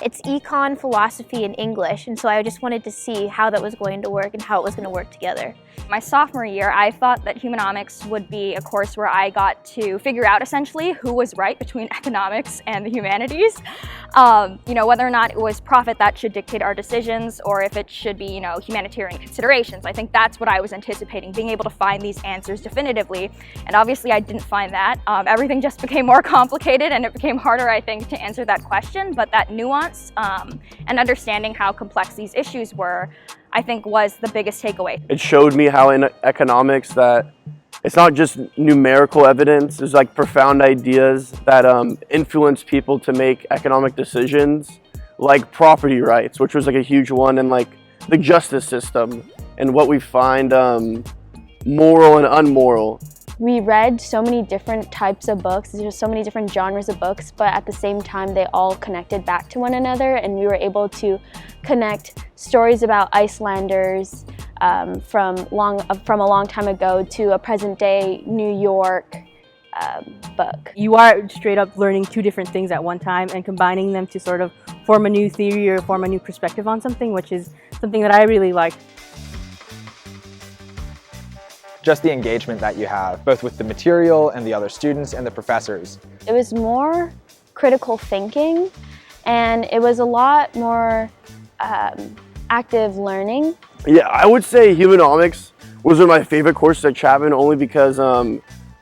It's econ, philosophy, and English, and so I just wanted to see how that was going to work and how it was going to work together. My sophomore year, I thought that humanomics would be a course where I got to figure out essentially who was right between economics and the humanities. Whether or not it was profit that should dictate our decisions, or if it should be, humanitarian considerations. I think that's what I was anticipating, being able to find these answers definitively. And obviously I didn't find that. Everything just became more complicated, and it became harder, I think, to answer that question. But that nuance and understanding how complex these issues were, I think, was the biggest takeaway. It showed me how in economics that it's not just numerical evidence, there's like profound ideas that influence people to make economic decisions, like property rights, which was like a huge one, and like the justice system and what we find moral and unmoral. We read so many different types of books, there's so many different genres of books, but at the same time they all connected back to one another, and we were able to connect stories about Icelanders from a long time ago to a present day New York book. You are straight up learning two different things at one time and combining them to sort of form a new theory or form a new perspective on something, which is something that I really like. Just the engagement that you have, both with the material and the other students and the professors. It was more critical thinking, and it was a lot more active learning. Yeah, I would say humanomics was one of my favorite courses at Chapman, only because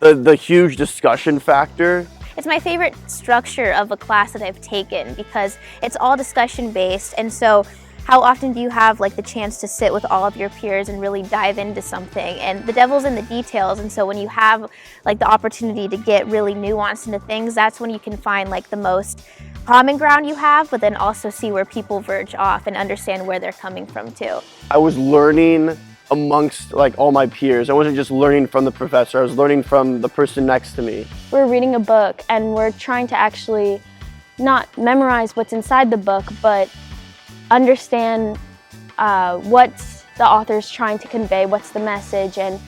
the huge discussion factor. It's my favorite structure of a class that I've taken because it's all discussion based, and so how often do you have like the chance to sit with all of your peers and really dive into something? And the devil's in the details, and so when you have like the opportunity to get really nuanced into things, that's when you can find like the most common ground you have, but then also see where people verge off and understand where they're coming from too. I was learning amongst like all my peers. I wasn't just learning from the professor, I was learning from the person next to me. We're reading a book and we're trying to actually not memorize what's inside the book, but understand what the author's trying to convey, what's the message, and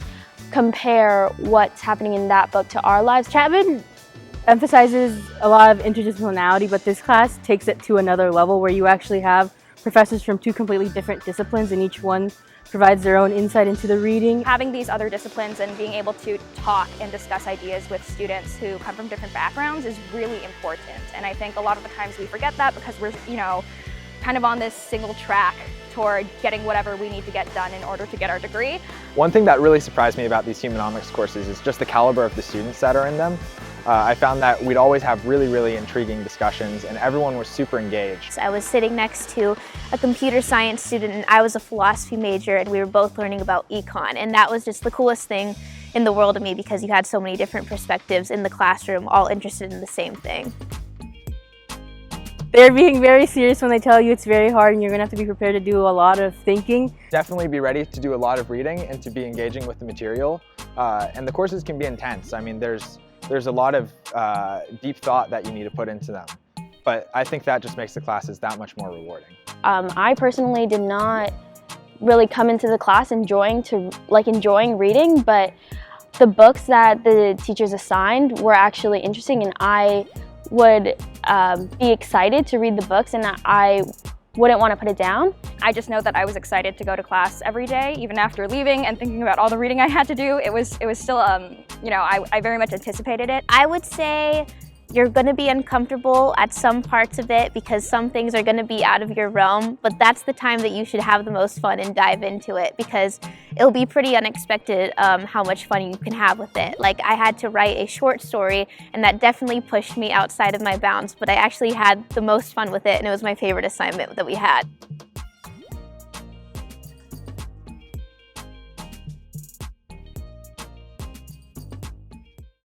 compare what's happening in that book to our lives. Chapman emphasizes a lot of interdisciplinarity, but this class takes it to another level where you actually have professors from two completely different disciplines, and each one provides their own insight into the reading. Having these other disciplines and being able to talk and discuss ideas with students who come from different backgrounds is really important. And I think a lot of the times we forget that because we're, kind of on this single track toward getting whatever we need to get done in order to get our degree. One thing that really surprised me about these humanomics courses is just the caliber of the students that are in them. I found that we'd always have really intriguing discussions, and everyone was super engaged. I was sitting next to a computer science student, and I was a philosophy major, and we were both learning about econ, and that was just the coolest thing in the world to me because you had so many different perspectives in the classroom, all interested in the same thing. They're being very serious when they tell you it's very hard and you're going to have to be prepared to do a lot of thinking. Definitely be ready to do a lot of reading and to be engaging with the material. And the courses can be intense. I mean, there's a lot of deep thought that you need to put into them. But I think that just makes the classes that much more rewarding. I personally did not really come into the class enjoying reading, but the books that the teachers assigned were actually interesting, and I would be excited to read the books, and I wouldn't want to put it down. I just know that I was excited to go to class every day, even after leaving and thinking about all the reading I had to do. It was still, I very much anticipated it. I would say you're going to be uncomfortable at some parts of it because some things are going to be out of your realm, but that's the time that you should have the most fun and dive into it because it'll be pretty unexpected how much fun you can have with it. Like, I had to write a short story, and that definitely pushed me outside of my bounds, but I actually had the most fun with it, and it was my favorite assignment that we had.